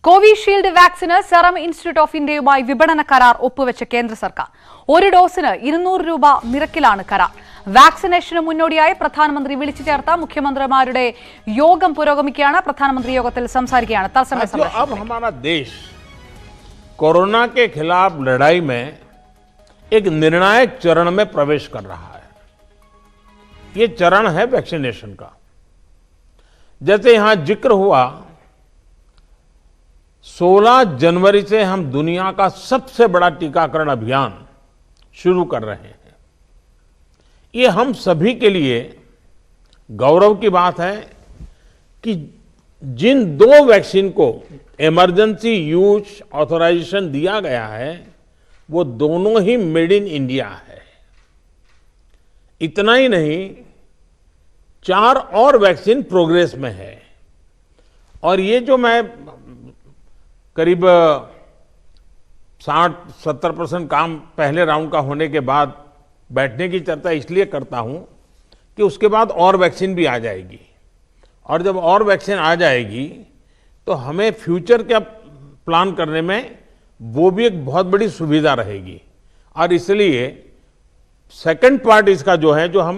Covishield vaccine serum institute of ഇന്ത്യയുമായി വിപണന കരാർ ഒപ്പുവെച്ച കേന്ദ്ര സർക്കാർ. ഒരു ഡോസിന് 200 രൂപ നിരക്കിലാണ് കരാർ. വാക്സിനേഷന് മുന്നോടിയായി പ്രധാനമന്ത്രി വിളിച്ചു ചേർത്ത മുഖ്യമന്ത്രിമാരുടെ യോഗം പുരോഗമിക്കുകയാണ്. പ്രധാനമന്ത്രി യോഗത്തിൽ സംസാരിക്കുകയാണ്. തത്സമയ अब हमारा देश कोरोना के खिलाफ लड़ाई में एक निर्णायक चरण में प्रवेश कर रहा है. ये चरण है वैक्सीनेशन का. जैसे यहां जिक्र हुआ, 16 जनवरी से हम दुनिया का सबसे बड़ा टीकाकरण अभियान शुरू कर रहे हैं. ये हम सभी के लिए गौरव की बात है कि जिन 2 वैक्सीन को इमरजेंसी यूज ऑथराइजेशन दिया गया है, वो दोनों ही मेड इन इंडिया है. इतना ही नहीं, 4 और वैक्सीन प्रोग्रेस में है. और ये जो मैं करीब 60-70% काम पहले राउंड का होने के बाद बैठने की चर्चा इसलिए करता हूं कि उसके बाद और वैक्सीन भी आ जाएगी. और जब और वैक्सीन आ जाएगी तो हमें फ्यूचर का प्लान करने में वो भी एक बहुत बड़ी सुविधा रहेगी. और इसलिए सेकंड पार्ट इसका जो है, जो हम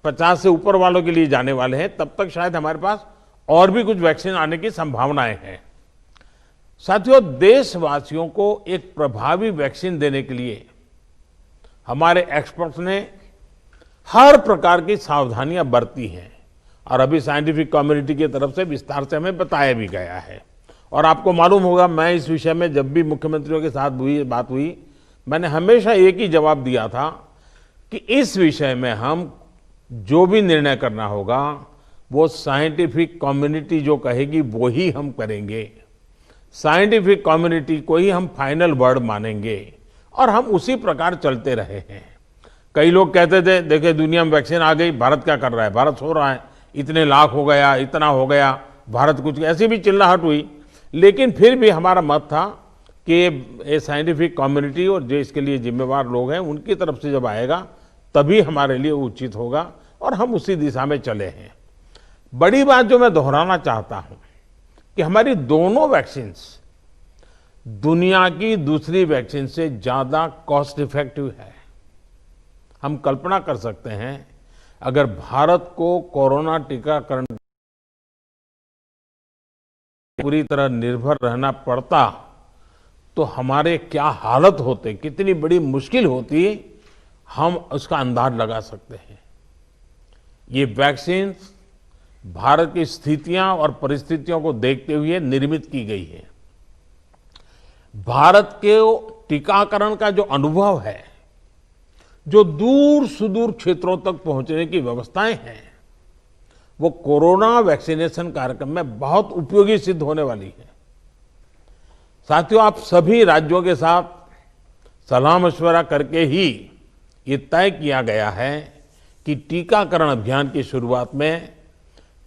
50 से ऊपर वालों के लिए जाने वाले हैं, तब तक शायद हमारे पास और भी कुछ वैक्सीन आने की संभावनाएं हैं. साथियों, देशवासियों को एक प्रभावी वैक्सीन देने के लिए हमारे एक्सपर्ट्स ने हर प्रकार की सावधानियां बरती हैं. और अभी साइंटिफिक कम्युनिटी की तरफ से विस्तार से हमें बताया भी गया है. और आपको मालूम होगा, मैं इस विषय में जब भी मुख्यमंत्रियों के साथ बात हुई, मैंने हमेशा एक ही जवाब दिया था कि इस विषय में हम जो भी निर्णय करना होगा वो साइंटिफिक कम्युनिटी जो कहेगी वो ही हम करेंगे. साइंटिफिक कम्युनिटी को ही हम फाइनल वर्ड मानेंगे और हम उसी प्रकार चलते रहे हैं. कई लोग कहते थे, देखिए दुनिया में वैक्सीन आ गई, भारत क्या कर रहा है, भारत सो रहा है, इतने लाख हो गया, इतना हो गया, भारत कुछ, ऐसी भी चिल्लाहट हुई. लेकिन फिर भी हमारा मत था कि ये साइंटिफिक कम्युनिटी और जो इसके लिए जिम्मेवार लोग हैं उनकी तरफ से जब आएगा तभी हमारे लिए उचित होगा, और हम उसी दिशा में चले हैं. बड़ी बात जो मैं दोहराना चाहता हूं कि हमारी दोनों वैक्सीन्स दुनिया की दूसरी वैक्सीन से ज्यादा कॉस्ट इफेक्टिव है. हम कल्पना कर सकते हैं, अगर भारत को कोरोना टीकाकरण पूरी तरह निर्भर रहना पड़ता तो हमारे क्या हालत होते, कितनी बड़ी मुश्किल होती, हम उसका अंदाज लगा सकते हैं. ये वैक्सीन भारत की स्थितियां और परिस्थितियों को देखते हुए निर्मित की गई है. भारत के टीकाकरण का जो अनुभव है, जो दूर सुदूर क्षेत्रों तक पहुंचने की व्यवस्थाएं हैं, वो कोरोना वैक्सीनेशन कार्यक्रम में बहुत उपयोगी सिद्ध होने वाली है. साथियों, आप सभी राज्यों के साथ सलाह मशवरा करके ही ये तय किया गया है कि टीकाकरण अभियान की शुरुआत में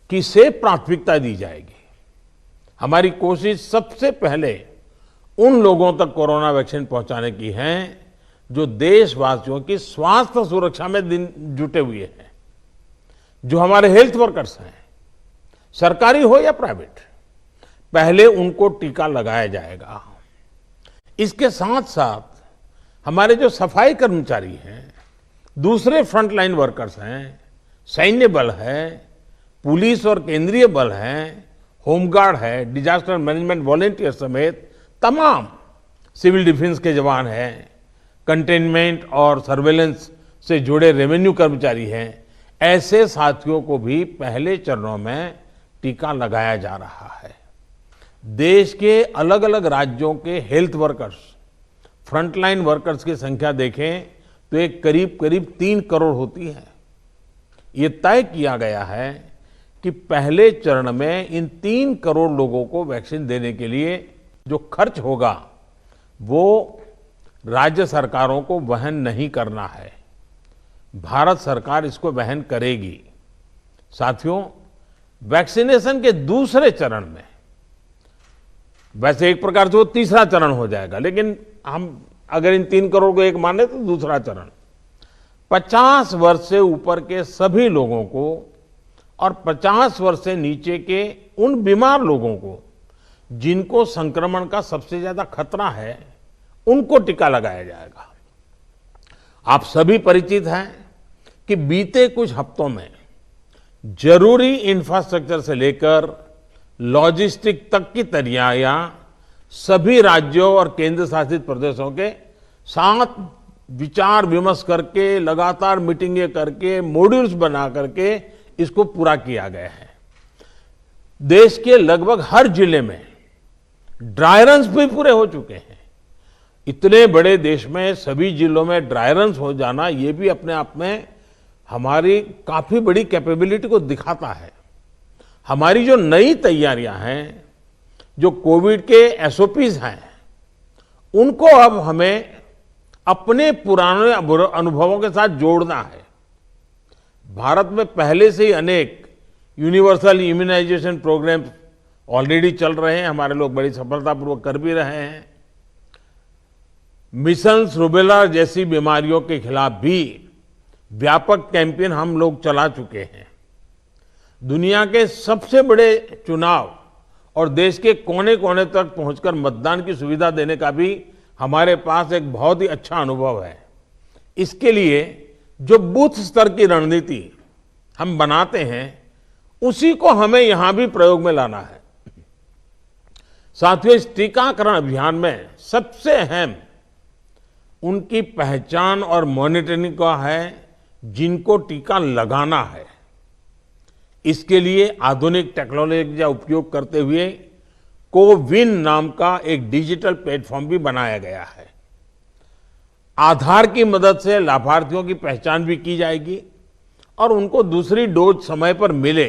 किसे प्राथमिकता दी जाएगी. हमारी कोशिश सबसे पहले उन लोगों तक कोरोना वैक्सीन पहुंचाने की है जो देशवासियों की स्वास्थ्य सुरक्षा में जुटे हुए हैं, जो हमारे हेल्थ वर्कर्स हैं, सरकारी हो या प्राइवेट. पहले उनको टीका लगाया जाएगा. इसके साथ साथ हमारे जो सफाई कर्मचारी हैं, दूसरे फ्रंटलाइन वर्कर्स हैं, सैन्य बल है, पुलिस और केंद्रीय बल है, होमगार्ड है, डिजास्टर मैनेजमेंट वॉलेंटियर समेत तमाम सिविल डिफेंस के जवान हैं, कंटेनमेंट और सर्वेलेंस से जुड़े रेवेन्यू कर्मचारी हैं, ऐसे साथियों को भी पहले चरणों में टीका लगाया जा रहा है. देश के अलग अलग राज्यों के हेल्थ वर्कर्स, फ्रंटलाइन वर्कर्स की संख्या देखें तो एक करीब 3 करोड़ होती है. ये तय किया गया है कि पहले चरण में इन 3 करोड़ लोगों को वैक्सीन देने के लिए जो खर्च होगा वो राज्य सरकारों को वहन नहीं करना है, भारत सरकार इसको वहन करेगी. साथियों, वैक्सीनेशन के दूसरे चरण में, वैसे एक प्रकार से वो तीसरा चरण हो जाएगा, लेकिन हम अगर इन 3 करोड़ को एक माने तो दूसरा चरण 50 वर्ष से ऊपर के सभी लोगों को और 50 वर्ष से नीचे के उन बीमार लोगों को जिनको संक्रमण का सबसे ज्यादा खतरा है उनको टीका लगाया जाएगा। आप सभी परिचित हैं कि बीते कुछ हफ्तों में जरूरी इंफ्रास्ट्रक्चर से लेकर लॉजिस्टिक तक की तैयारियां सभी राज्यों और केंद्र शासित प्रदेशों के साथ विचार विमर्श करके, लगातार मीटिंगें करके, मॉड्यूल्स बना करके इसको पूरा किया गया है। देश के लगभग हर जिले में ड्राई रन्स भी पूरे हो चुके हैं। इतने बड़े देश में सभी जिलों में ड्राई रन्स हो जाना ये भी अपने आप में हमारी काफी बड़ी कैपेबिलिटी को दिखाता है। हमारी जो नई तैयारियां हैं, जो कोविड के एसओपीज हैं, उनको अब हमें अपने पुराने अनुभवों के साथ जोड़ना है। भारत में पहले से ही अनेक यूनिवर्सल इम्यूनाइजेशन प्रोग्राम ऑलरेडी चल रहे हैं, हमारे लोग बड़ी सफलतापूर्वक कर भी रहे हैं। मिशन रूबेला जैसी बीमारियों के खिलाफ भी व्यापक कैंपेन हम लोग चला चुके हैं। दुनिया के सबसे बड़े चुनाव और देश के कोने कोने तक पहुंचकर मतदान की सुविधा देने का भी हमारे पास एक बहुत ही अच्छा अनुभव है। इसके लिए जो बूथ स्तर की रणनीति हम बनाते हैं, उसी को हमें यहां भी प्रयोग में लाना है। साथियों, इस टीकाकरण अभियान में सबसे अहम उनकी पहचान और मॉनिटरिंग का है जिनको टीका लगाना है। इसके लिए आधुनिक टेक्नोलॉजी का उपयोग करते हुए कोविन नाम का एक डिजिटल प्लेटफॉर्म भी बनाया गया है। आधार की मदद से लाभार्थियों की पहचान भी की जाएगी और उनको दूसरी डोज समय पर मिले,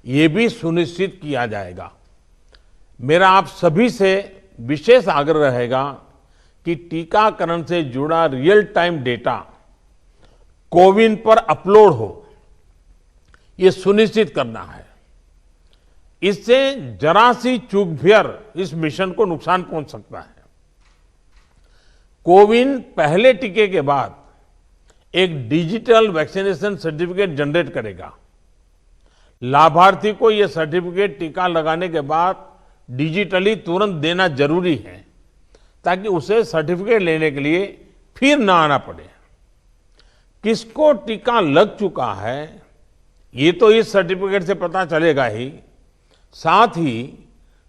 ये भी सुनिश्चित किया जाएगा। मेरा आप सभी से विशेष आग्रह रहेगा कि टीकाकरण से जुड़ा रियल टाइम डेटा कोविन पर अपलोड हो, ये सुनिश्चित करना है। इससे जरा सी चूक भी इस मिशन को नुकसान पहुंच सकता है। कोविन पहले टीके के बाद एक डिजिटल वैक्सीनेशन सर्टिफिकेट जनरेट करेगा। लाभार्थी को यह सर्टिफिकेट टीका लगाने के बाद डिजिटली तुरंत देना जरूरी है, ताकि उसे सर्टिफिकेट लेने के लिए फिर ना आना पड़े। किसको टीका लग चुका है ये तो इस सर्टिफिकेट से पता चलेगा ही, साथ ही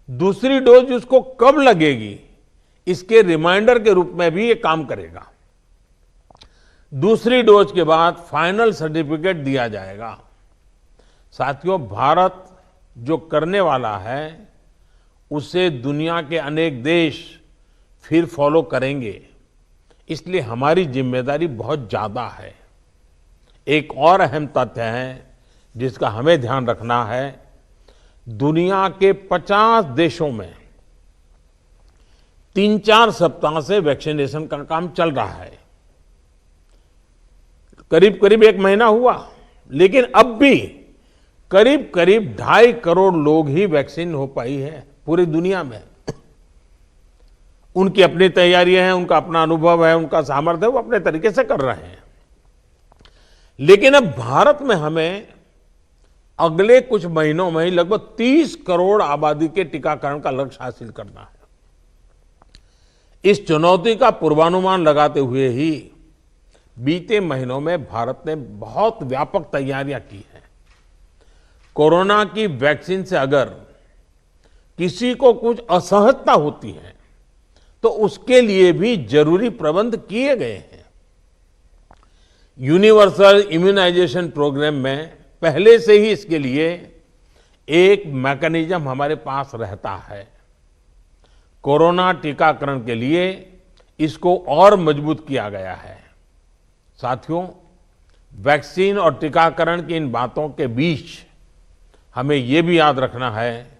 दूसरी डोज उसको कब लगेगी इसके रिमाइंडर के रूप में भी ये काम करेगा। दूसरी डोज के बाद फाइनल सर्टिफिकेट दिया जाएगा। साथियों, भारत जो करने वाला है उसे दुनिया के अनेक देश फिर फॉलो करेंगे, इसलिए हमारी जिम्मेदारी बहुत ज्यादा है। एक और अहम तथ्य है जिसका हमें ध्यान रखना है, दुनिया के 50 देशों में 3-4 सप्ताह से वैक्सीनेशन का काम चल रहा है। करीब करीब 1 महीना हुआ, लेकिन अब भी करीब करीब 2.5 करोड़ लोग ही वैक्सीन हो पाई है पूरी दुनिया में। उनकी अपनी तैयारियां हैं, उनका अपना अनुभव है, उनका सामर्थ्य है, वो अपने तरीके से कर रहे हैं। लेकिन अब भारत में हमें अगले कुछ महीनों में ही लगभग 30 करोड़ आबादी के टीकाकरण का लक्ष्य हासिल करना है। इस चुनौती का पूर्वानुमान लगाते हुए ही बीते महीनों में भारत ने बहुत व्यापक तैयारियां की हैं। कोरोना की वैक्सीन से अगर किसी को कुछ असहजता होती है तो उसके लिए भी जरूरी प्रबंध किए गए हैं। यूनिवर्सल इम्यूनाइजेशन प्रोग्राम में पहले से ही इसके लिए एक मैकेनिज्म हमारे पास रहता है। कोरोना टीकाकरण के लिए इसको और मजबूत किया गया है। साथियों, वैक्सीन और टीकाकरण की इन बातों के बीच हमें यह भी याद रखना है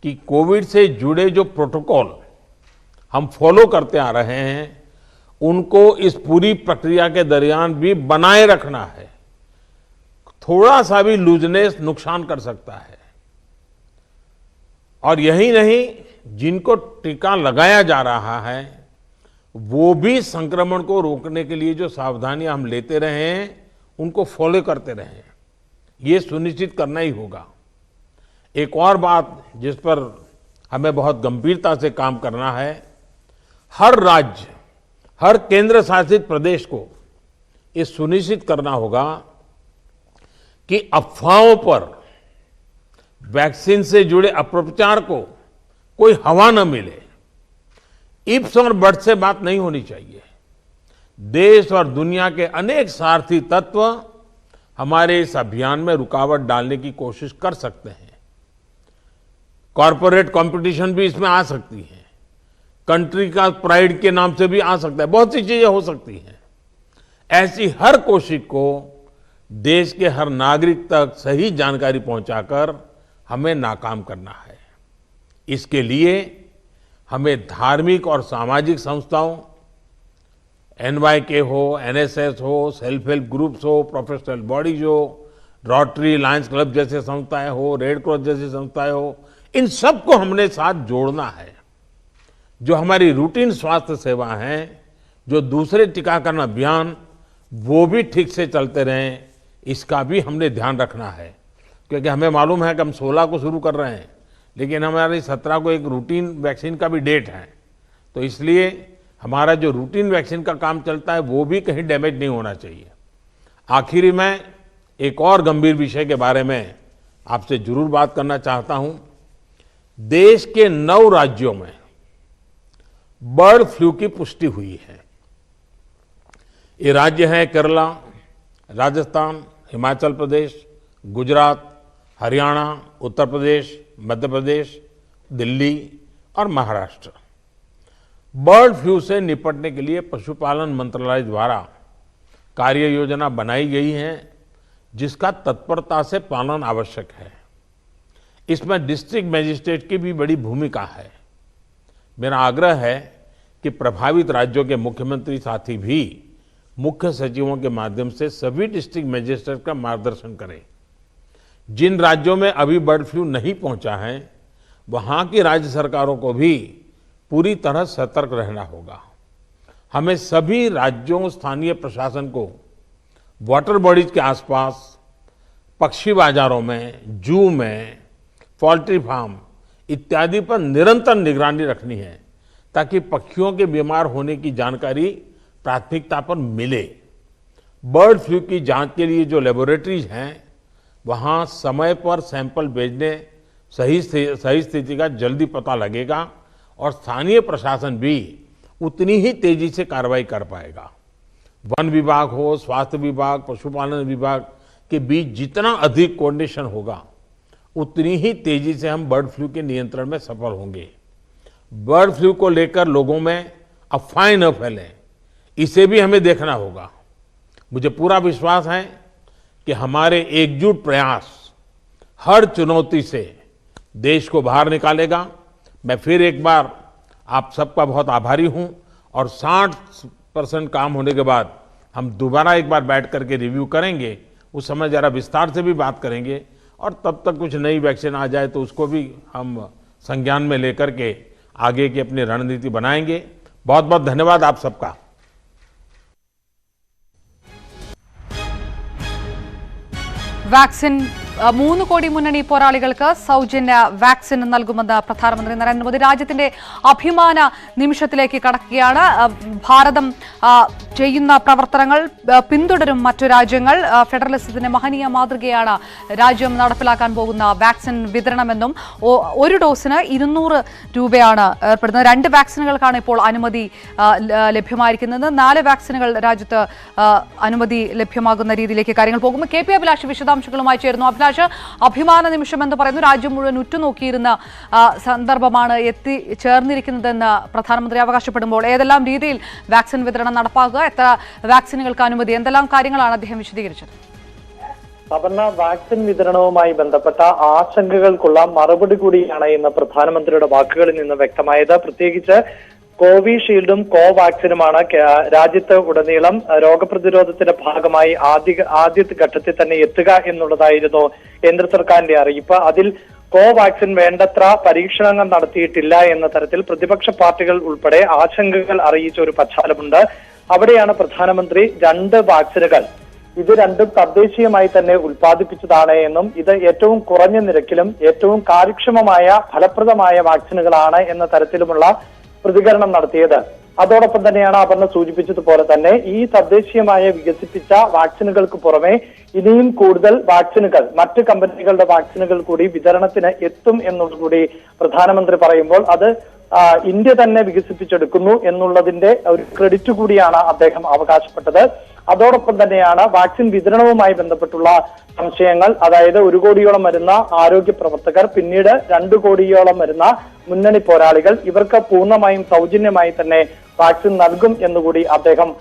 कि कोविड से जुड़े जो प्रोटोकॉल हम फॉलो करते आ रहे हैं, उनको इस पूरी प्रक्रिया के दरमियान भी बनाए रखना है। थोड़ा सा भी लूजनेस नुकसान कर सकता है। और यही नहीं, जिनको टीका लगाया जा रहा है वो भी संक्रमण को रोकने के लिए जो सावधानियां हम लेते रहे हैं उनको फॉलो करते रहे। ये सुनिश्चित करना ही होगा। एक और बात जिस पर हमें बहुत गंभीरता से काम करना है। हर राज्य, हर केंद्र शासित प्रदेश को ये सुनिश्चित करना होगा कि अफवाहों पर, वैक्सीन से जुड़े अपप्रचार को कोई हवा न मिले। इफ्स और बट्स से बात नहीं होनी चाहिए। देश और दुनिया के अनेक स्वार्थी तत्व हमारे इस अभियान में रुकावट डालने की कोशिश कर सकते हैं। कॉरपोरेट कंपटीशन भी इसमें आ सकती है, कंट्री का प्राइड के नाम से भी आ सकता है, बहुत सी चीजें हो सकती हैं। ऐसी हर कोशिश को देश के हर नागरिक तक सही जानकारी पहुंचाकर हमें नाकाम करना है। इसके लिए हमें धार्मिक और सामाजिक संस्थाओं, NYK हो, NSS हो, सेल्फ हेल्प ग्रुप्स हो, प्रोफेशनल बॉडीज हो, रोटरी, लायंस क्लब जैसे संस्थाएं हो, रेड क्रॉस जैसी संस्थाएं हो, इन सबको हमने साथ जोड़ना है। जो हमारी रूटीन स्वास्थ्य सेवा है, जो दूसरे टीकाकरण अभियान, वो भी ठीक से चलते रहें, इसका भी हमने ध्यान रखना है। क्योंकि हमें मालूम है कि हम 16 को शुरू कर रहे हैं, लेकिन हमारी 17 को एक रूटीन वैक्सीन का भी डेट है। तो इसलिए हमारा जो रूटीन वैक्सीन का काम चलता है वो भी कहीं डैमेज नहीं होना चाहिए। आखिरी में एक और गंभीर विषय के बारे में आपसे जरूर बात करना चाहता हूं। देश के 9 राज्यों में बर्ड फ्लू की पुष्टि हुई है। ये राज्य हैं केरला, राजस्थान, हिमाचल प्रदेश, गुजरात, हरियाणा, उत्तर प्रदेश, मध्य प्रदेश, दिल्ली और महाराष्ट्र। बर्ड फ्लू से निपटने के लिए पशुपालन मंत्रालय द्वारा कार्य योजना बनाई गई है, जिसका तत्परता से पालन आवश्यक है। इसमें डिस्ट्रिक्ट मजिस्ट्रेट की भी बड़ी भूमिका है। मेरा आग्रह है कि प्रभावित राज्यों के मुख्यमंत्री साथी भी मुख्य सचिवों के माध्यम से सभी डिस्ट्रिक्ट मजिस्ट्रेट का मार्गदर्शन करें। जिन राज्यों में अभी बर्ड फ्लू नहीं पहुंचा है, वहां की राज्य सरकारों को भी पूरी तरह सतर्क रहना होगा। हमें सभी राज्यों, स्थानीय प्रशासन को वाटर बॉडीज के आसपास, पक्षी बाजारों में, जू में, पोल्ट्री फार्म इत्यादि पर निरंतर निगरानी रखनी है, ताकि पक्षियों के बीमार होने की जानकारी प्राथमिकता पर मिले। बर्ड फ्लू की जांच के लिए जो लेबोरेटरीज हैं, वहां समय पर सैंपल भेजने सही स्थिति का जल्दी पता लगेगा और स्थानीय प्रशासन भी उतनी ही तेजी से कार्रवाई कर पाएगा। वन विभाग हो, स्वास्थ्य विभाग, पशुपालन विभाग के बीच जितना अधिक कोऑर्डिनेशन होगा, उतनी ही तेजी से हम बर्ड फ्लू के नियंत्रण में सफल होंगे। बर्ड फ्लू को लेकर लोगों में अफवाहें न फैलें, इसे भी हमें देखना होगा। मुझे पूरा विश्वास है कि हमारे एकजुट प्रयास हर चुनौती से देश को बाहर निकालेगा। मैं फिर एक बार आप सबका बहुत आभारी हूं और 60% काम होने के बाद हम दोबारा एक बार बैठ करके रिव्यू करेंगे। उस समय जरा विस्तार से भी बात करेंगे और तब तक कुछ नई वैक्सीन आ जाए तो उसको भी हम संज्ञान में लेकर के आगे की अपनी रणनीति बनाएंगे। बहुत बहुत धन्यवाद आप सबका। വാക്സിൻ 3 കോടി മുന്നണി പോരാളികൾക്ക് സൗജന്യ വാക്സിൻ നൽകുമെന്ന് പ്രധാനമന്ത്രി നരേന്ദ്രമോദി. രാജ്യത്തിന്റെ അഭിമാന നിമിഷത്തിലേക്ക് കടക്കുകയാണ്. ഭാരതം ചെയ്യുന്ന പ്രവർത്തനങ്ങൾ പിന്തുടരും മറ്റു രാജ്യങ്ങൾ. ഫെഡറലിസത്തിന്റെ മഹനീയ മാതൃകയാണ് രാജ്യം നടപ്പിലാക്കാൻ പോകുന്ന വാക്സിൻ വിതരണമെന്നും ഒരു ഡോസിന് 200 രൂപയാണ് ഏർപ്പെടുന്നത്. 2 വാക്സിനുകൾക്കാണ് ഇപ്പോൾ അനുമതി ലഭ്യമായിരിക്കുന്നത്. 4 വാക്സിനുകൾ രാജ്യത്ത് അനുമതി ലഭ്യമാകുന്ന രീതിയിലേക്ക് കാര്യങ്ങൾ പോകും. KP അഭിലാഷ് വിശദാംശങ്ങളുമായി ചേരുന്നു. അഭിലാഷ്, അഭിമാന നിമിഷം എന്ന് പറയുന്നു. രാജ്യം മുഴുവൻ ഉറ്റുനോക്കിയിരുന്ന സന്ദർഭമാണ് എത്തിച്ചേർന്നിരിക്കുന്നതെന്ന് പ്രധാനമന്ത്രി അവകാശപ്പെടുമ്പോൾ ഏതെല്ലാം രീതിയിൽ വാക്സിൻ വിതരണം നടപ്പാക്കുക, എത്ര വാക്സിനുകൾക്ക് അനുമതി, എന്തെല്ലാം കാര്യങ്ങളാണ് അദ്ദേഹം വിശദീകരിച്ചത്? സവർണ വാക്സിൻ വിതരണവുമായി ബന്ധപ്പെട്ട ആശങ്കകൾക്കുള്ള മറുപടി കൂടിയാണ് ഇന്ന് പ്രധാനമന്ത്രിയുടെ വാക്കുകളിൽ നിന്ന് വ്യക്തമായത്. പ്രത്യേകിച്ച് കോവിഷീൽഡും കോവാക്സിനുമാണ് രാജ്യത്ത് ഉടനീളം രോഗപ്രതിരോധത്തിന്റെ ഭാഗമായി ആദ്യത്തെ ഘട്ടത്തിൽ തന്നെ എത്തുക എന്നുള്ളതായിരുന്നു കേന്ദ്ര സർക്കാരിന്റെ അറിയിപ്പ്. അതിൽ കോവാക്സിൻ വേണ്ടത്ര പരീക്ഷണങ്ങൾ നടത്തിയിട്ടില്ല എന്ന തരത്തിൽ പ്രതിപക്ഷ പാർട്ടികൾ ഉൾപ്പെടെ ആശങ്കകൾ അറിയിച്ച ഒരു പശ്ചാത്തലമുണ്ട്. അവിടെയാണ് പ്രധാനമന്ത്രി 2 വാക്സിനുകൾ ഇത് രണ്ടും തദ്ദേശീയമായി തന്നെ ഉൽപ്പാദിപ്പിച്ചതാണ് എന്നും ഇത് ഏറ്റവും കുറഞ്ഞ നിരക്കിലും ഏറ്റവും കാര്യക്ഷമമായ ഫലപ്രദമായ വാക്സിനുകളാണ് എന്ന തരത്തിലുമുള്ള പ്രതികരണം നടത്തിയത്. അതോടൊപ്പം തന്നെയാണ് അപർണ സൂചിപ്പിച്ചതുപോലെ തന്നെ ഈ തദ്ദേശീയമായ വികസിപ്പിച്ച വാക്സിനുകൾക്ക് പുറമെ ഇനിയും കൂടുതൽ വാക്സിനുകൾ മറ്റ് കമ്പനികളുടെ വാക്സിനുകൾ കൂടി വിതരണത്തിന് എത്തും എന്നുകൂടി പ്രധാനമന്ത്രി പറയുമ്പോൾ അത് ഇന്ത്യ തന്നെ വികസിപ്പിച്ചെടുക്കുന്നു എന്നുള്ളതിന്റെ ഒരു ക്രെഡിറ്റ് കൂടിയാണ് അദ്ദേഹം അവകാശപ്പെട്ടത്. അതോടൊപ്പം തന്നെയാണ് വാക്സിൻ വിതരണവുമായി ബന്ധപ്പെട്ടുള്ള സംശയങ്ങൾ, അതായത് 1 കോടിയോളം വരുന്ന ആരോഗ്യ പ്രവർത്തകർ, പിന്നീട് 2 കോടിയോളം വരുന്ന മുന്നണി പോരാളികൾ, ഇവർക്ക് പൂർണ്ണമായും സൗജന്യമായി തന്നെ വാക്സിൻ നൽകും എന്നുകൂടി അദ്ദേഹം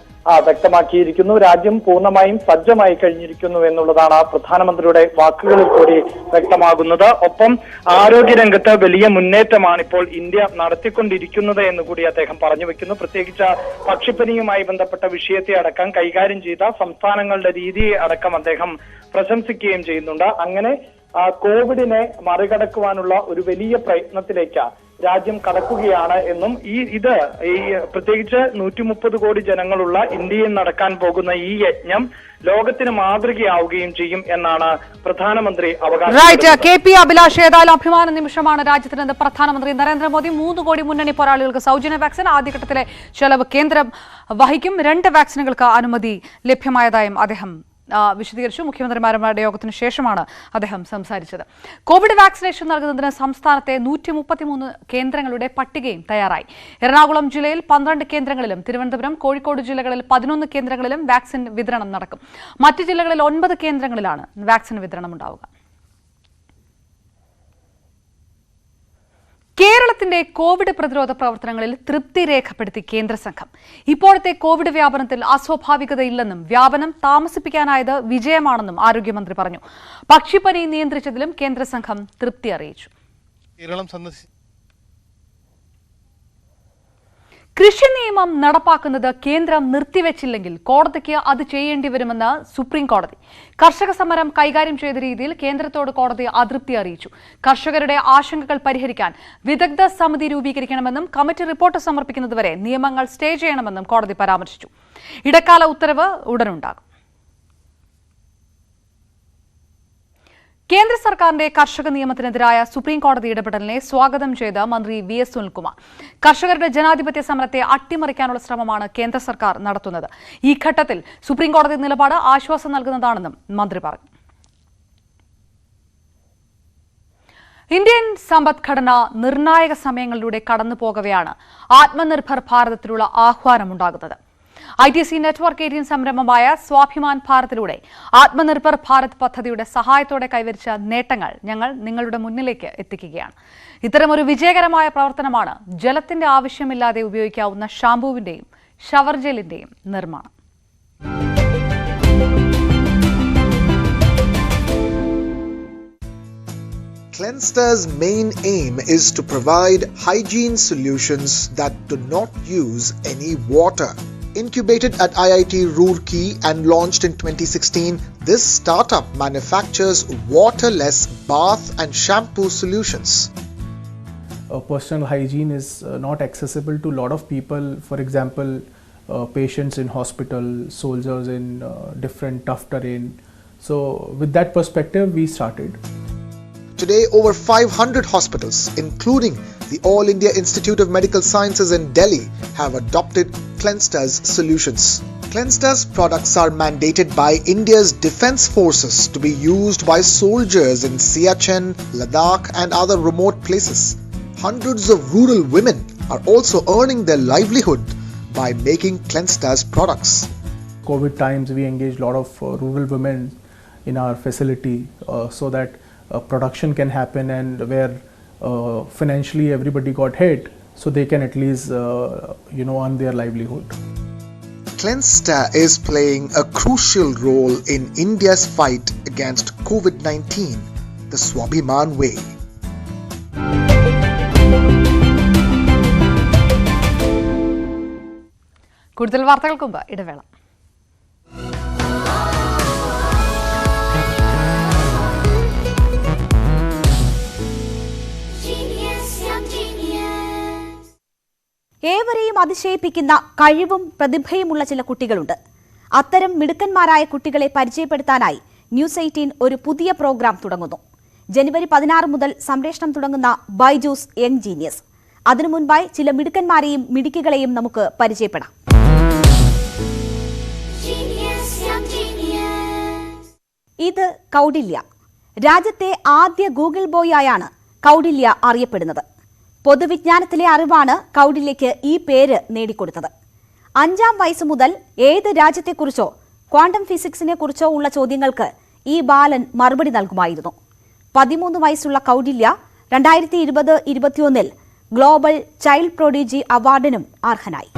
വ്യക്തമാക്കിയിരിക്കുന്നു. രാജ്യം പൂർണ്ണമായും സജ്ജമായി കഴിഞ്ഞിരിക്കുന്നു എന്നുള്ളതാണ് പ്രധാനമന്ത്രിയുടെ വാക്കുകളിൽ കൂടി വ്യക്തമാകുന്നത്. ഒപ്പം ആരോഗ്യരംഗത്ത് വലിയ മുന്നേറ്റമാണ് ഇപ്പോൾ ഇന്ത്യ നടത്തിക്കൊണ്ടിരിക്കുന്നത് എന്നുകൂടി അദ്ദേഹം പറഞ്ഞു വെക്കുന്നു. പ്രത്യേകിച്ച് പക്ഷിപ്പനിയുമായി ബന്ധപ്പെട്ട വിഷയത്തെ അടക്കം കൈകാര്യം ചെയ്ത സംസ്ഥാനങ്ങളുടെ രീതിയെ അടക്കം അദ്ദേഹം പ്രശംസിക്കുകയും ചെയ്യുന്നുണ്ട്. അങ്ങനെ കോവിഡിനെ മറികടക്കുവാനുള്ള ഒരു വലിയ പ്രയത്നത്തിലേക്ക് രാജ്യം കടക്കുകയാണ് എന്നും ഇത് പ്രത്യേകിച്ച് 130 കോടി ജനങ്ങളുള്ള ഇന്ത്യയിൽ നടക്കാൻ പോകുന്ന ഈ യജ്ഞം ലോകത്തിന് മാതൃകയാവുകയും ചെയ്യും എന്നാണ് പ്രധാനമന്ത്രി അവകാശപ്പെട്ടത്. കെ പി അഭിലാഷ്, ഏതായാലും അഭിമാന നിമിഷമാണ് രാജ്യത്തിന്. പ്രധാനമന്ത്രി നരേന്ദ്രമോദി 3 കോടി മുന്നണി പോരാളികൾക്ക് സൗജന്യ വാക്സിൻ, ആദ്യഘട്ടത്തിലെ ചെലവ് കേന്ദ്രം വഹിക്കും. 2 വാക്സിനുകൾക്ക് അനുമതി ലഭ്യമായതായും അദ്ദേഹം വിശദീകരിച്ചു. മുഖ്യമന്ത്രിമാരുടെ യോഗത്തിന് ശേഷമാണ് അദ്ദേഹം സംസാരിച്ചത്. കോവിഡ് വാക്സിനേഷൻ നൽകുന്നതിന് സംസ്ഥാനത്തെ 133 കേന്ദ്രങ്ങളുടെ പട്ടികയും തയ്യാറായി. എറണാകുളം ജില്ലയിൽ 12 കേന്ദ്രങ്ങളിലും തിരുവനന്തപുരം, കോഴിക്കോട് ജില്ലകളിൽ 11 കേന്ദ്രങ്ങളിലും വാക്സിൻ വിതരണം നടക്കും. മറ്റ് ജില്ലകളിൽ 9 കേന്ദ്രങ്ങളിലാണ് വാക്സിൻ വിതരണം ഉണ്ടാവുക. കേരളത്തിന്റെ കോവിഡ് പ്രതിരോധ പ്രവർത്തനങ്ങളിൽ തൃപ്തി രേഖപ്പെടുത്തി കേന്ദ്ര സംഘം. ഇപ്പോഴത്തെ കോവിഡ് വ്യാപനത്തിൽ അസ്വാഭാവികതയില്ലെന്നും വ്യാപനം താമസിപ്പിക്കാനായത് വിജയമാണെന്നും ആരോഗ്യമന്ത്രി പറഞ്ഞു. പക്ഷിപ്പനി നിയന്ത്രിച്ചതിലും കേന്ദ്ര സംഘം തൃപ്തി അറിയിച്ചു. കൃഷി നിയമം നടപ്പാക്കുന്നത് കേന്ദ്രം നിർത്തിവെച്ചില്ലെങ്കിൽ കോടതിക്ക് അത് ചെയ്യേണ്ടി വരുമെന്ന് സുപ്രീം കോടതി. കർഷക സമരം കൈകാര്യം ചെയ്ത രീതിയിൽ കേന്ദ്രത്തോട് കോടതി അതൃപ്തി അറിയിച്ചു. കർഷകരുടെ ആശങ്കകൾ പരിഹരിക്കാൻ വിദഗ്ധ സമിതി രൂപീകരിക്കണമെന്നും കമ്മിറ്റി റിപ്പോർട്ട് സമർപ്പിക്കുന്നതുവരെ നിയമങ്ങൾ സ്റ്റേ ചെയ്യണമെന്നും കോടതി പരാമർശിച്ചു. ഇടക്കാല ഉത്തരവ് ഉടനുണ്ടാകും. കേന്ദ്ര സർക്കാരിന്റെ കർഷക നിയമത്തിനെതിരായ സുപ്രീം കോടതി ഇടപെടലിനെ സ്വാഗതം ചെയ്ത മന്ത്രി വി.എസ്. സുനിൽകുമാർ. കർഷകരുടെ ജനാധിപത്യ സമരത്തെ അട്ടിമറിക്കാനുള്ള ശ്രമമാണ് കേന്ദ്ര സർക്കാർ നടത്തുന്നത്. ഈ ഘട്ടത്തിൽ സുപ്രീം കോടതി നിലപാട് ആശ്വാസം നൽകുന്നതാണെന്നും മന്ത്രി പറഞ്ഞു. ഇന്ത്യൻ സമ്പദ്ഘടന നിർണായക സമയങ്ങളിലൂടെ കടന്നുപോകവെയാണ് ആത്മനിർഭർ ഭാരതത്തിലുള്ള ആഹ്വാനമുണ്ടാകുന്നത്. ITC നെറ്റ്വർക്ക് 18 സംരംഭമായ സ്വാഭിമാൻ ഭാരതിലൂടെ ആത്മനിർഭർ ഭാരത് പദ്ധതിയുടെ സഹായത്തോടെ കൈവരിച്ച നേട്ടങ്ങൾ ഞങ്ങൾ നിങ്ങളുടെ മുന്നിലേക്ക് എത്തിക്കുകയാണ്. ഇത്തരമൊരു വിജയകരമായ പ്രവർത്തനമാണ് ജലത്തിന്റെ ആവശ്യമില്ലാതെ ഉപയോഗിക്കാവുന്ന ഷാംപൂവിന്റെയും ഷവർ ജെല്ലിന്റെയും നിർമ്മാണം. Clenster's main aim is to provide hygiene solutions that do not use any water. Incubated at IIT Roorkee and launched in 2016, this startup manufactures waterless bath and shampoo solutions. Personal hygiene is not accessible to a lot of people. For example, patients in hospital, soldiers in different tough terrain. So with that perspective, we started. Today, over 500 hospitals, including the All India Institute of Medical Sciences in Delhi, have adopted Clenster's solutions. Clenster's products are mandated by India's defense forces to be used by soldiers in Siachen, Ladakh and other remote places. Hundreds of rural women are also earning their livelihood by making Clenster's products. COVID times, we engaged a lot of rural women in our facility so that production can happen, and where financially everybody got hit, so they can at least earn their livelihood. Clenster is playing a crucial role in India's fight against COVID-19 the Swabhiman way. കൂടുതൽ വാർത്തകൾക്ക് മുമ്പ് ഇടവേള. ഏവരെയും അതിശയിപ്പിക്കുന്ന കഴിവും പ്രതിഭയുമുള്ള ചില കുട്ടികളുണ്ട്. അത്തരം മിടുക്കന്മാരായ കുട്ടികളെ പരിചയപ്പെടുത്താനായി ന്യൂസ് 18 ഒരു പുതിയ പ്രോഗ്രാം തുടങ്ങുന്നു. ജനുവരി 16 മുതൽ സംപ്രേഷണം തുടങ്ങുന്ന ബൈജൂസ് യങ് ജീനിയസ്. അതിനു മുൻപായി ചില മിടുക്കന്മാരെയും മിടുക്കികളെയും നമുക്ക് പരിചയപ്പെടാം. ഇത് കൗടില്യ. രാജ്യത്തെ ആദ്യ ഗൂഗിൾ ബോയ് ആയാണ് കൗടില്യ അറിയപ്പെടുന്നത്. പൊതുവിജ്ഞാനത്തിലെ അറിവാണ് കൗടില്യയ്ക്ക് ഈ പേര് നേടിക്കൊടുത്തത്. 5-ാം വയസ്സ് മുതൽ ഏത് രാജ്യത്തെക്കുറിച്ചോ ക്വാണ്ടം ഫിസിക്സിനെ കുറിച്ചോ ഉള്ള ചോദ്യങ്ങൾക്ക് ഈ ബാലൻ മറുപടി നൽകുമായിരുന്നു. 13 വയസ്സുള്ള കൗടില്യ 2020-21 ഗ്ലോബൽ ചൈൽഡ് പ്രൊഡിജി അവാർഡിനും അർഹനായി.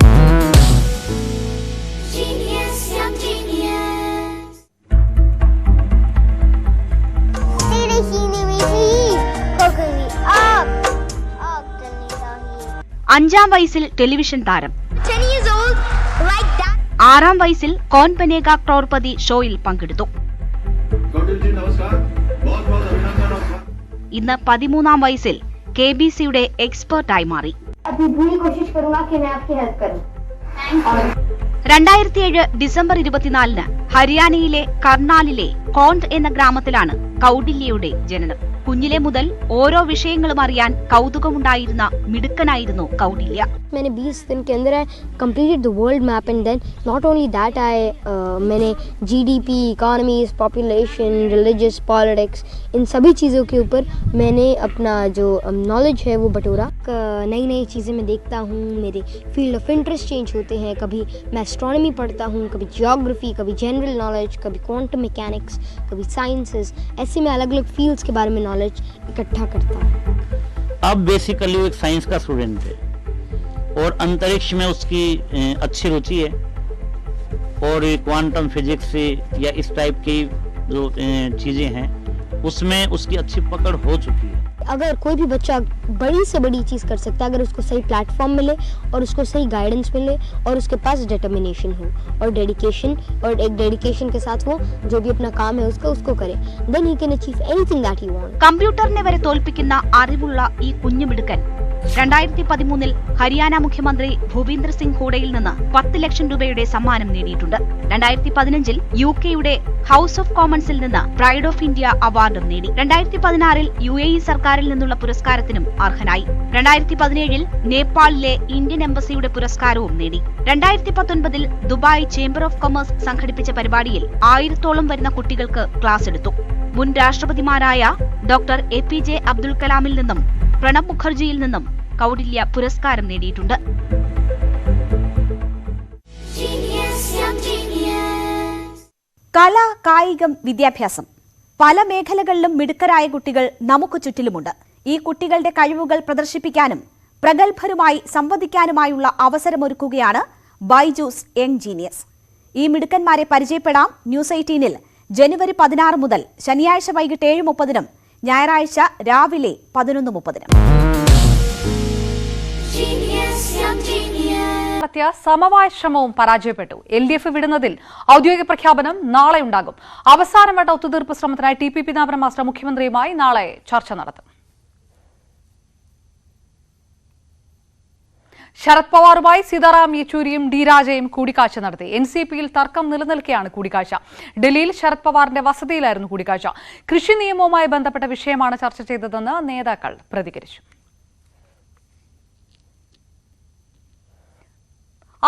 അഞ്ചാം വയസ്സിൽ ടെലിവിഷൻ താരം, 6-ാം വയസ്സിൽ കോൻ ബനേഗാ ക്രോർപതി ഷോയിൽ പങ്കെടുത്തു. ഇന്ന് 13-ാം വയസ്സിൽ KBCയുടെ എക്സ്പേർട്ടായി മാറി. 2007 ഡിസംബർ 24 ഹരിയാനയിലെ കർണാലിലെ കോണ്ട് എന്ന ഗ്രാമത്തിലാണ് കൗടില്യയുടെ ജനനം. കുഞ്ഞിലെ മുതൽ ഓരോ വിഷയങ്ങളും അറിയാൻ കൗതുകമുണ്ടായിരുന്ന മിടുക്കനായിരുന്നു കൗടില്യ. मैंने 20 दिन के अंदर completed the world map and then not only that मैंने GDP, economies, population, religious, politics इन सभी चीज़ों के ऊपर मैंने अपना जो नॉलेज है वो बटोरा. नई नई चीज़ें मैं देखता हूँ, मेरे फील्ड ऑफ इंटरेस्ट चेंज होते हैं. कभी मैं एस्ट्रोनॉमी पढ़ता हूँ, कभी जियोग्राफी, कभी जनरल नॉलेज, कभी क्वांटम मैकेनिक्स, कभी साइंसेस. ऐसे में अलग अलग फील्ड्स के बारे में नॉलेज इकट्ठा करता हूँ. अब बेसिकली वो एक साइंस का स्टूडेंट है और अंतरिक्ष में उसकी अच्छी रुचि है और क्वांटम फिजिक्स से या इस टाइप की जो चीजें हैं उसमें उसकी अच्छी पकड़ हो चुकी है. अगर कोई भी बच्चा बड़ी से बड़ी चीज़ कर सकता है अगर उसको सही प्लेटफॉर्म मिले और उसको सही गाइडेंस मिले और उसके पास डिटर्मिनेशन हो और डेडिकेशन, और एक डेडिकेशन के साथ वो जो भी अपना काम है उसको करे, then he can achieve anything that he want. കമ്പ്യൂട്ടറിനെ വരെ തോൽപ്പിക്കുന്ന അറിവുള്ള ഈ കുഞ്ഞുമിടുക്കൻ 2013 ഹരിയാന മുഖ്യമന്ത്രി ഭൂപീന്ദർ സിംഗ് ഹൂഡയിൽ നിന്ന് 10 ലക്ഷം രൂപയുടെ സമ്മാനം നേടിയിട്ടുണ്ട്. 2015 UK-യുടെ ഹൗസ് ഓഫ് കോമൺസിൽ നിന്ന് പ്രൈഡ് ഓഫ് ഇന്ത്യ അവാർഡും നേടി. 2016 UAE സർക്കാരിൽ നിന്നുള്ള പുരസ്കാരത്തിനും അർഹനായി. 2017 നേപ്പാളിലെ ഇന്ത്യൻ എംബസിയുടെ പുരസ്കാരവും നേടി. 2019 ദുബായ് ചേംബർ ഓഫ് കൊമേഴ്സ് സംഘടിപ്പിച്ച പരിപാടിയിൽ 1000-ഓളം വരുന്ന കുട്ടികൾക്ക് ക്ലാസ് എടുത്തു. മുൻ രാഷ്ട്രപതിമാരായ ഡോക്ടർ APJ അബ്ദുൽ കലാമിൽ നിന്നും പ്രണബ് മുഖർജിയിൽ നിന്നും കൗടില്യ പുരസ്കാരം നേടിയിട്ടുണ്ട്. കല, കായികം, വിദ്യാഭ്യാസം പല മേഖലകളിലും മിടുക്കരായ കുട്ടികൾ നമുക്ക് ചുറ്റിലുമുണ്ട്. ഈ കുട്ടികളുടെ കഴിവുകൾ പ്രദർശിപ്പിക്കാനും പ്രഗത്ഭരുമായി സംവദിക്കാനുമായുള്ള അവസരമൊരുക്കുകയാണ് ബൈജൂസ് യങ് ജീനിയസ്. ഈ മിടുക്കന്മാരെ പരിചയപ്പെടാം. ന്യൂസ് 18 ജനുവരി 16 മുതൽ ശനിയാഴ്ച വൈകിട്ട് 7:30 ഞായറാഴ്ച രാവിലെ 11:30. സമവായ ശ്രമവും പരാജയപ്പെട്ടു. LDF വിടുന്നതിൽ ഔദ്യോഗിക പ്രഖ്യാപനം നാളെ ഉണ്ടാകും. അവസാനവട്ട ഒത്തുതീർപ്പ് ശ്രമത്തിനായി TP പീതാംബരൻ മാസ്റ്റർ മുഖ്യമന്ത്രിയുമായി നാളെ ചർച്ച നടത്തും. ശരത് പവാറുമായി സീതാറാം യെച്ചൂരിയും ഡി രാജയും കൂടിക്കാഴ്ച നടത്തി. NCPയിൽ തർക്കം നിലനിൽക്കെയാണ് കൂടിക്കാഴ്ച. ഡൽഹിയിൽ ശരത് പവാറിന്റെ വസതിയിലായിരുന്നു കൂടിക്കാഴ്ച. കൃഷി നിയമവുമായി ബന്ധപ്പെട്ട വിഷയമാണ് ചർച്ച ചെയ്തതെന്ന് നേതാക്കൾ പ്രതികരിച്ചു.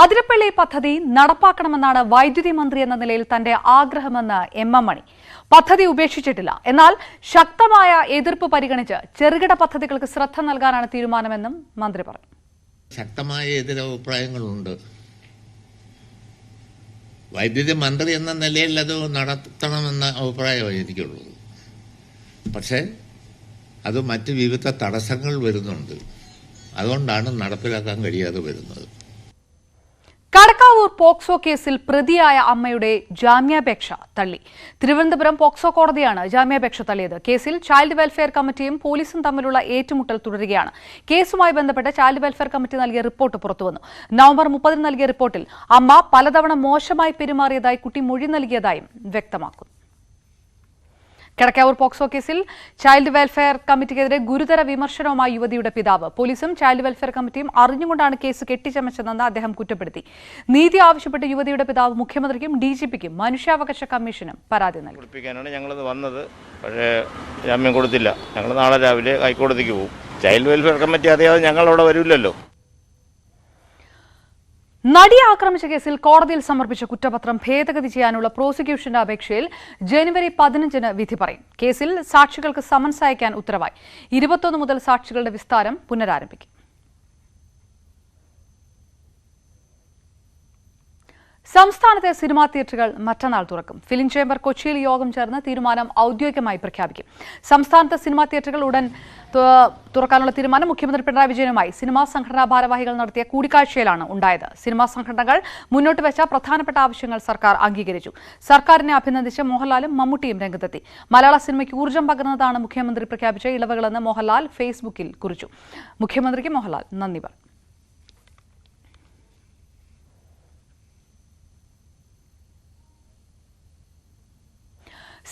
അതിരപ്പള്ളി പദ്ധതി നടപ്പാക്കണമെന്നാണ് വൈദ്യുതി മന്ത്രി എന്ന നിലയിൽ തന്റെ ആഗ്രഹമെന്ന് MM മണി. പദ്ധതി ഉപേക്ഷിച്ചിട്ടില്ല. എന്നാൽ ശക്തമായ എതിർപ്പ് പരിഗണിച്ച് ചെറുകിട പദ്ധതികൾക്ക് ശ്രദ്ധ നൽകാനാണ് തീരുമാനമെന്നും മന്ത്രി പറഞ്ഞു. ശക്തമായ എതിരഭിപ്രായങ്ങളുണ്ട്. വൈദ്യുതി മന്ത്രി എന്ന നിലയിൽ അത് നടത്തണമെന്ന അഭിപ്രായമാണ് എനിക്കുള്ളത്. പക്ഷേ അത് മറ്റ് വിവിധ തടസ്സങ്ങൾ വരുന്നുണ്ട്. അതുകൊണ്ടാണ് നടപ്പിലാക്കാൻ കഴിയാതെ വരുന്നത്. കടക്കാവൂർ പോക്സോ കേസിൽ പ്രതിയായ അമ്മയുടെ ജാമ്യാപേക്ഷ തള്ളി. തിരുവനന്തപുരം പോക്സോ കോടതിയാണ് ജാമ്യാപേക്ഷ തള്ളിയത്. കേസിൽ ചൈൽഡ് വെൽഫെയർ കമ്മിറ്റിയും പോലീസും തമ്മിലുള്ള ഏറ്റുമുട്ടൽ തുടരുകയാണ്. കേസുമായി ബന്ധപ്പെട്ട് ചൈൽഡ് വെൽഫെയർ കമ്മിറ്റി നൽകിയ റിപ്പോർട്ട് പുറത്തുവന്നു. നവംബർ 30 നൽകിയ റിപ്പോർട്ടിൽ അമ്മ പലതവണ മോശമായി പെരുമാറിയതായി കുട്ടി മൊഴി നൽകിയതായും വ്യക്തമാക്കുന്നു. കിടക്കാവൂർ പോക്സോ കേസിൽ ചൈൽഡ് വെൽഫെയർ കമ്മിറ്റിക്കെതിരെ ഗുരുതര വിമർശനവുമായി യുവതിയുടെ പിതാവ്. പോലീസും ചൈൽഡ് വെൽഫെയർ കമ്മിറ്റിയും അറിഞ്ഞുകൊണ്ടാണ് കേസ് കെട്ടിച്ചമച്ചതെന്ന് അദ്ദേഹം കുറ്റപ്പെടുത്തി. നീതി ആവശ്യപ്പെട്ട് യുവതിയുടെ പിതാവ് മുഖ്യമന്ത്രിക്കും DGPക്കും മനുഷ്യാവകാശ കമ്മീഷനും പരാതി നൽകി. ഞങ്ങളത് വന്നത്, പക്ഷേ ജാമ്യം കൊടുത്തില്ല. ഞങ്ങൾ നാളെ രാവിലെ ഹൈക്കോടതിക്ക് പോകും. ചൈൽഡ് വെൽഫെയർ കമ്മിറ്റി അറിയാതെ ഞങ്ങൾ അവിടെ വരില്ലല്ലോ. നടിയെ ആക്രമിച്ച കേസിൽ കോടതിയിൽ സമർപ്പിച്ച കുറ്റപത്രം ഭേദഗതി ചെയ്യാനുള്ള പ്രോസിക്യൂഷന്റെ അപേക്ഷയിൽ ജനുവരി 15-ന് വിധി പറയും. കേസിൽ സാക്ഷികൾക്ക് സമൻസ് അയക്കാൻ ഉത്തരവായി. 21 മുതൽ സാക്ഷികളുടെ വിസ്താരം പുനരാരംഭിക്കും. സംസ്ഥാനത്തെ സിനിമാ തിയേറ്ററുകൾ മറ്റന്നാൾ തുറക്കും. ഫിലിം ചേംബർ കൊച്ചിയിൽ യോഗം ചേർന്ന് തീരുമാനം ഔദ്യോഗികമായി പ്രഖ്യാപിക്കും. സംസ്ഥാനത്തെ സിനിമാ തിയേറ്ററുകൾ ഉടൻ തുറക്കാനുള്ള തീരുമാനം മുഖ്യമന്ത്രി പിണറായി വിജയനുമായി സിനിമാ സംഘടനാ ഭാരവാഹികൾ നടത്തിയ കൂടിക്കാഴ്ചയിലാണ് ഉണ്ടായത്. സിനിമാ സംഘടനകൾ മുന്നോട്ട് വെച്ച പ്രധാനപ്പെട്ട ആവശ്യങ്ങൾ സർക്കാർ അംഗീകരിച്ചു. സർക്കാരിനെ അഭിനന്ദിച്ച് മോഹൻലാലും മമ്മൂട്ടിയും രംഗത്തെത്തി. മലയാള സിനിമയ്ക്ക് ഊർജ്ജം പകർന്നതാണ് മുഖ്യമന്ത്രി പ്രഖ്യാപിച്ച ഇളവുകളെന്ന് മോഹൻലാൽ ഫേസ്ബുക്കിൽ കുറിച്ചു. മുഖ്യമന്ത്രിക്ക് മോഹൻലാൽ നന്ദി പറഞ്ഞു.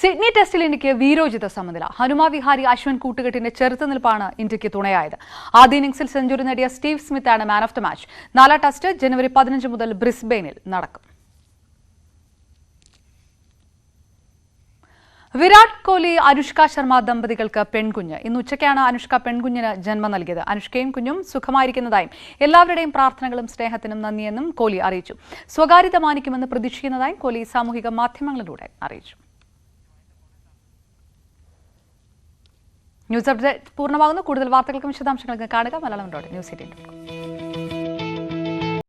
സിഡ്നി ടെസ്റ്റിൽ ഇന്ത്യക്ക് വീരോചിത സമനില. ഹനുമ വിഹാരി അശ്വിൻ കൂട്ടുകെട്ടിന്റെ ചെറുത്തുനിൽപ്പാണ് ഇന്ത്യക്ക് തുണയായത്. ആദ്യ ഇന്നിംഗ്സിൽ സെഞ്ചുറി നേടിയ സ്റ്റീവ് സ്മിത്താണ് മാൻ ഓഫ് ദ മാച്ച്. 4ാം ടെസ്റ്റ് ജനുവരി 15 മുതൽ ബ്രിസ്ബെയിനിൽ നടക്കും. വിരാട് കോഹ്ലി അനുഷ്ക ശർമ്മ ദമ്പതികൾക്ക് പെൺകുഞ്ഞ്. ഇന്ന് ഉച്ചയ്ക്കാണ് അനുഷ്ക പെൺകുഞ്ഞിന് ജന്മം നൽകിയത്. അനുഷ്കയും കുഞ്ഞും സുഖമായിരിക്കുന്നതായും എല്ലാവരുടെയും പ്രാർത്ഥനകളും സ്നേഹത്തിനും നന്ദിയെന്നും കോഹ്ലി അറിയിച്ചു. സ്വകാര്യത മാനിക്കുമെന്ന് പ്രതീക്ഷിക്കുന്നതായും കോഹ്ലി സാമൂഹിക മാധ്യമങ്ങളിലൂടെ അറിയിച്ചു. ന്യൂസ് അപ്ഡേറ്റ് പൂർണ്ണമാകുന്നു. കൂടുതൽ വാർത്തകൾക്കും വിശദാംശങ്ങൾക്കും കാണുക മലയാളം.news18.